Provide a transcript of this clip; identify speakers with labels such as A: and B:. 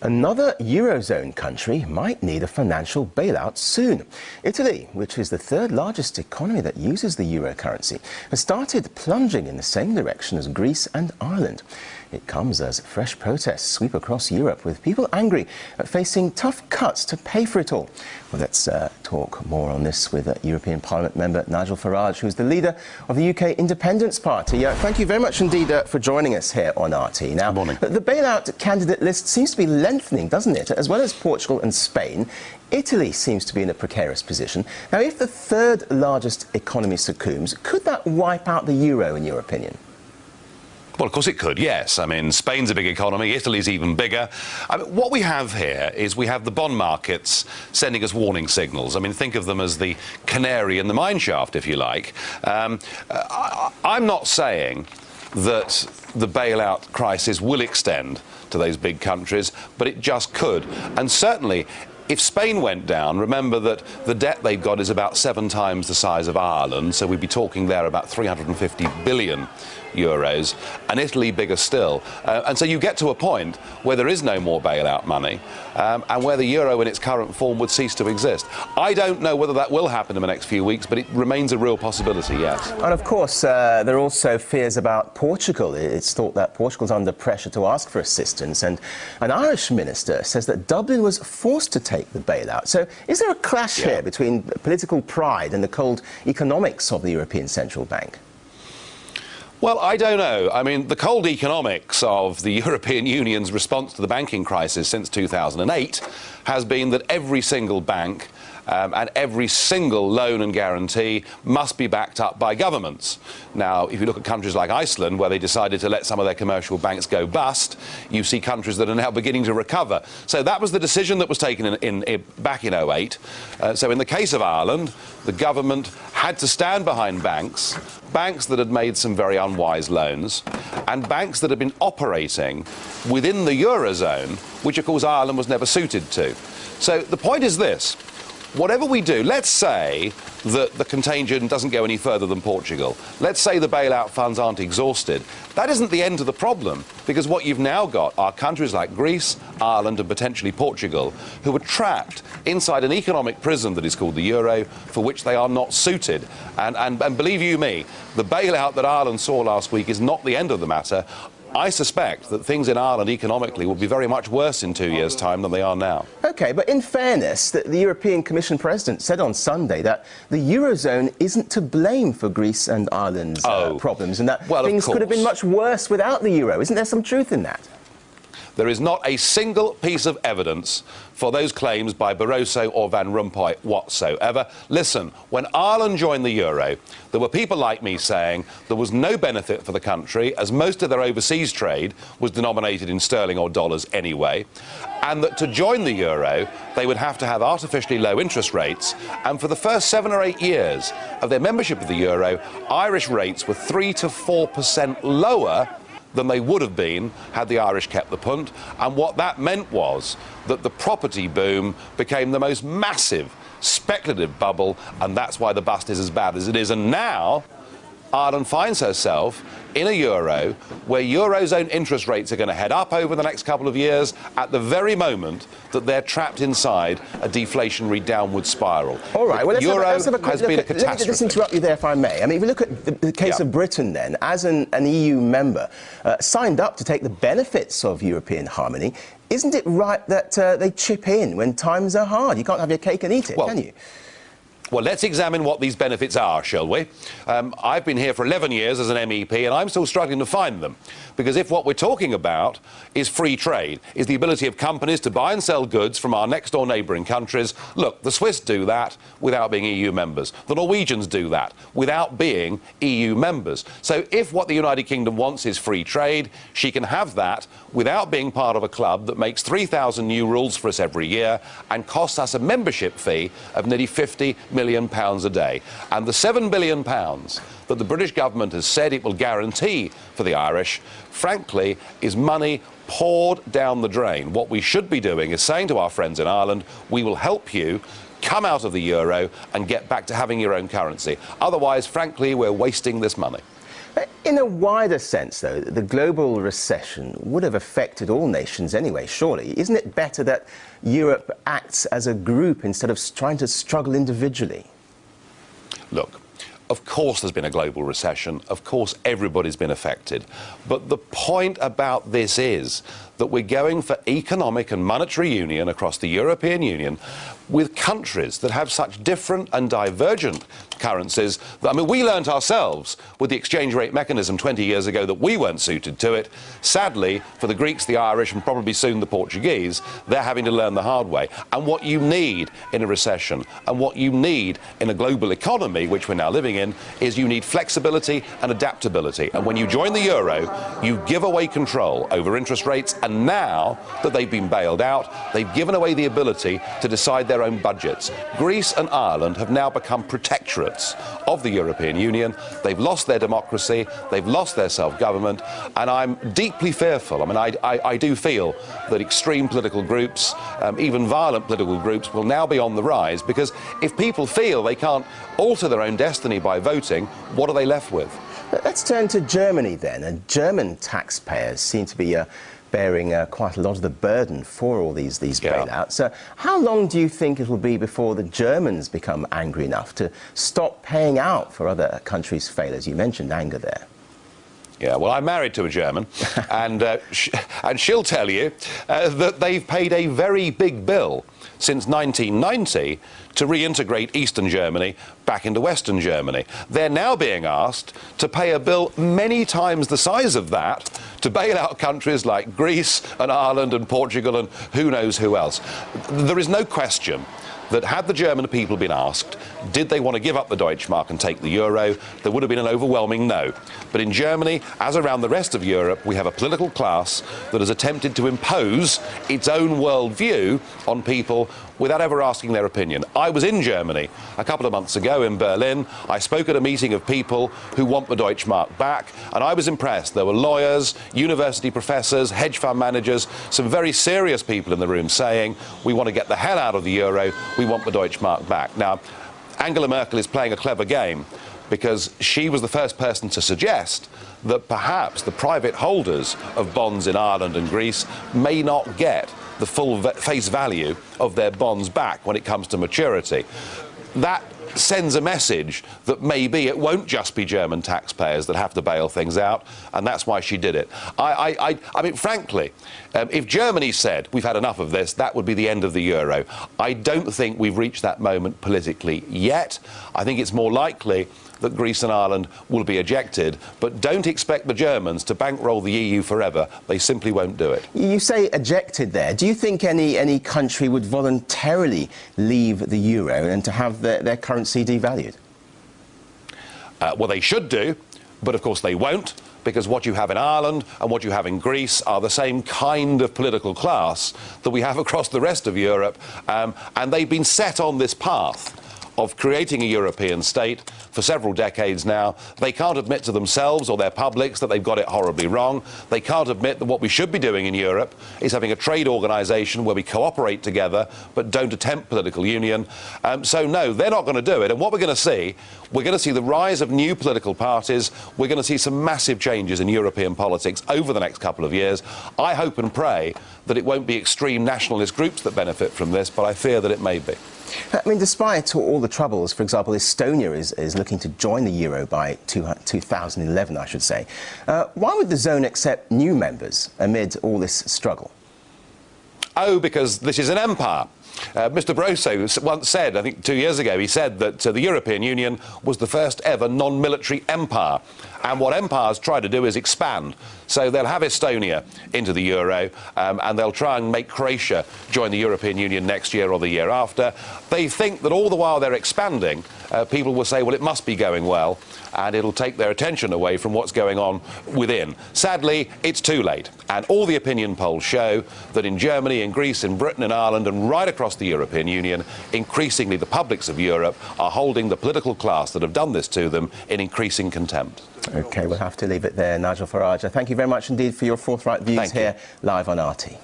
A: Another Eurozone country might need a financial bailout soon. Italy, which is the third largest economy that uses the euro currency, has started plunging in the same direction as Greece and Ireland. It comes as fresh protests sweep across Europe, with people angry at facing tough cuts to pay for it all. Well, let's talk more on this with European Parliament member Nigel Farage, who's the leader of the UK Independence Party. Thank you very much indeed for joining us here on RT. Now,
B: good morning.
A: The bailout candidate list seems to be lengthening, doesn't it? As well as Portugal and Spain, Italy seems to be in a precarious position. Now, if the third largest economy succumbs, could that wipe out the euro, in your opinion?
B: Well, of course it could, yes. I mean, Spain's a big economy, Italy's even bigger. I mean, what we have here is we have the bond markets sending us warning signals. I mean, think of them as the canary in the mine shaft, if you like. I'm not saying that the bailout crisis will extend to those big countries, but it just could. And certainly, if Spain went down, remember that the debt they've got is about 7 times the size of Ireland, so we'd be talking there about 350 billion euros, and Italy bigger still. And so you get to a point where there is no more bailout money, and where the euro in its current form would cease to exist. I don't know whether that will happen in the next few weeks, but it remains a real possibility, yes.
A: And of course, there are also fears about Portugal. It's thought that Portugal's under pressure to ask for assistance, and an Irish minister says that Dublin was forced to take the bailout. So is there a clash here between political pride and the cold economics of the European Central Bank?
B: Well, I don't know. I mean, the cold economics of the European Union's response to the banking crisis since 2008 has been that every single bank and every single loan and guarantee must be backed up by governments. Now, if you look at countries like Iceland, where they decided to let some of their commercial banks go bust, you see countries that are now beginning to recover. So that was the decision that was taken back in 2008. So in the case of Ireland, the government had to stand behind banks that had made some very unwise loans, and banks that had been operating within the Eurozone, which of course Ireland was never suited to. So the point is this: whatever we do, let's say that the contagion doesn't go any further than Portugal. Let's say the bailout funds aren't exhausted. That isn't the end of the problem, because what you've now got are countries like Greece, Ireland and potentially Portugal, who are trapped inside an economic prison that is called the euro, for which they are not suited. And believe you me, the bailout that Ireland saw last week is not the end of the matter. I suspect that things in Ireland economically will be very much worse in 2 years' time than they are now.
A: OK, but in fairness, the European Commission President said on Sunday that the Eurozone isn't to blame for Greece and Ireland's problems, and that things could have been much worse without the euro. Isn't there some truth in that?
B: There is not a single piece of evidence for those claims by Barroso or Van Rompuy whatsoever. Listen, when Ireland joined the euro, there were people like me saying there was no benefit for the country, as most of their overseas trade was denominated in sterling or dollars anyway, and that to join the euro, they would have to have artificially low interest rates. And for the first 7 or 8 years of their membership of the euro, Irish rates were 3 to 4% lower than they would have been had the Irish kept the punt. And what that meant was that the property boom became the most massive speculative bubble, and that's why the bust is as bad as it is. And now Ireland finds herself in a euro where Eurozone interest rates are going to head up over the next couple of years at the very moment that they're trapped inside a deflationary downward spiral.
A: All right, well,
B: has been a catastrophe.
A: Let me just interrupt you there, if I may. I mean, if you look at the case of Britain, then, as an EU member, signed up to take the benefits of European harmony, isn't it right that they chip in when times are hard? You can't have your cake and eat it, can you?
B: Well, let's examine what these benefits are, shall we? I've been here for 11 years as an MEP, and I'm still struggling to find them. Because if what we're talking about is free trade, is the ability of companies to buy and sell goods from our next-door neighbouring countries, look, the Swiss do that without being EU members. The Norwegians do that without being EU members. So if what the United Kingdom wants is free trade, she can have that without being part of a club that makes 3,000 new rules for us every year and costs us a membership fee of nearly £50 million a day. And the £7 billion that the British government has said it will guarantee for the Irish, frankly, is money poured down the drain. What we should be doing is saying to our friends in Ireland, we will help you come out of the euro and get back to having your own currency. Otherwise, frankly, we're wasting this money.
A: In a wider sense, though, the global recession would have affected all nations anyway, surely. Isn't it better that Europe acts as a group instead of trying to struggle individually?
B: Look, of course there's been a global recession. Of course everybody's been affected. But the point about this is that we're going for economic and monetary union across the European Union with countries that have such different and divergent currencies. I mean, we learnt ourselves with the exchange rate mechanism 20 years ago that we weren't suited to it. Sadly, for the Greeks, the Irish, and probably soon the Portuguese, they're having to learn the hard way. And what you need in a recession and what you need in a global economy, which we're now living in, is you need flexibility and adaptability. And when you join the euro, you give away control over interest rates. And now that they've been bailed out, they've given away the ability to decide their own budgets. Greece and Ireland have now become protectorates of the European Union. They've lost their democracy, they've lost their self-government, and I'm deeply fearful. I mean, I do feel that extreme political groups, even violent political groups, will now be on the rise, because if people feel they can't alter their own destiny by voting, what are they left with?
A: Let's turn to Germany then. And German taxpayers seem to be bearing quite a lot of the burden for all these bailouts. How long do you think it will be before the Germans become angry enough to stop paying out for other countries' failures? You mentioned anger there.
B: Yeah, well, I'm married to a German, and she'll tell you that they've paid a very big bill since 1990 to reintegrate Eastern Germany back into Western Germany. They're now being asked to pay a bill many times the size of that to bail out countries like Greece and Ireland and Portugal and who knows who else. There is no question that had the German people been asked, did they want to give up the Deutschmark and take the euro, there would have been an overwhelming no. But in Germany, as around the rest of Europe, we have a political class that has attempted to impose its own worldview on people without ever asking their opinion. I was in Germany a couple of months ago in Berlin. I spoke at a meeting of people who want the Deutschmark back, and I was impressed. There were lawyers, university professors, hedge fund managers, some very serious people in the room saying, we want to get the hell out of the euro, we want the Deutschmark back. Now, Angela Merkel is playing a clever game because she was the first person to suggest that perhaps the private holders of bonds in Ireland and Greece may not get the full face value of their bonds back when it comes to maturity. That sends a message that maybe it won't just be German taxpayers that have to bail things out, and that's why she did it. I mean, frankly, if Germany said, we've had enough of this, that would be the end of the euro. I don't think we've reached that moment politically yet. I think it's more likely that Greece and Ireland will be ejected, but don't expect the Germans to bankroll the EU forever. They simply won't do it.
A: You say ejected there. Do you think any country would voluntarily leave the euro and to have their currency devalued?
B: Well, they should do, but of course they won't, because what you have in Ireland and what you have in Greece are the same kind of political class that we have across the rest of Europe, and they've been set on this path of creating a European state for several decades now. They can't admit to themselves or their publics that they've got it horribly wrong. They can't admit that what we should be doing in Europe is having a trade organisation where we cooperate together but don't attempt political union. So no, they're not going to do it. And what we're going to see the rise of new political parties. We're going to see some massive changes in European politics over the next couple of years. I hope and pray that it won't be extreme nationalist groups that benefit from this, but I fear that it may be.
A: I mean, despite all the troubles, for example, Estonia is looking to join the euro by 2011, I should say. Why would the zone accept new members amid all this struggle?
B: Oh, because this is an empire. Mr. Barroso once said, I think 2 years ago, he said that the European Union was the first ever non-military empire. And what empires try to do is expand. So they'll have Estonia into the euro, and they'll try and make Croatia join the European Union next year or the year after. They think that all the while they're expanding, people will say, well, it must be going well, and it'll take their attention away from what's going on within. Sadly, it's too late. And all the opinion polls show that in Germany, in Greece, in Britain, in Ireland, and right across the European Union, increasingly the publics of Europe are holding the political class that have done this to them in increasing contempt.
A: OK, we'll have to leave it there. Nigel Farage, thank you very much indeed for your forthright views here live on RT.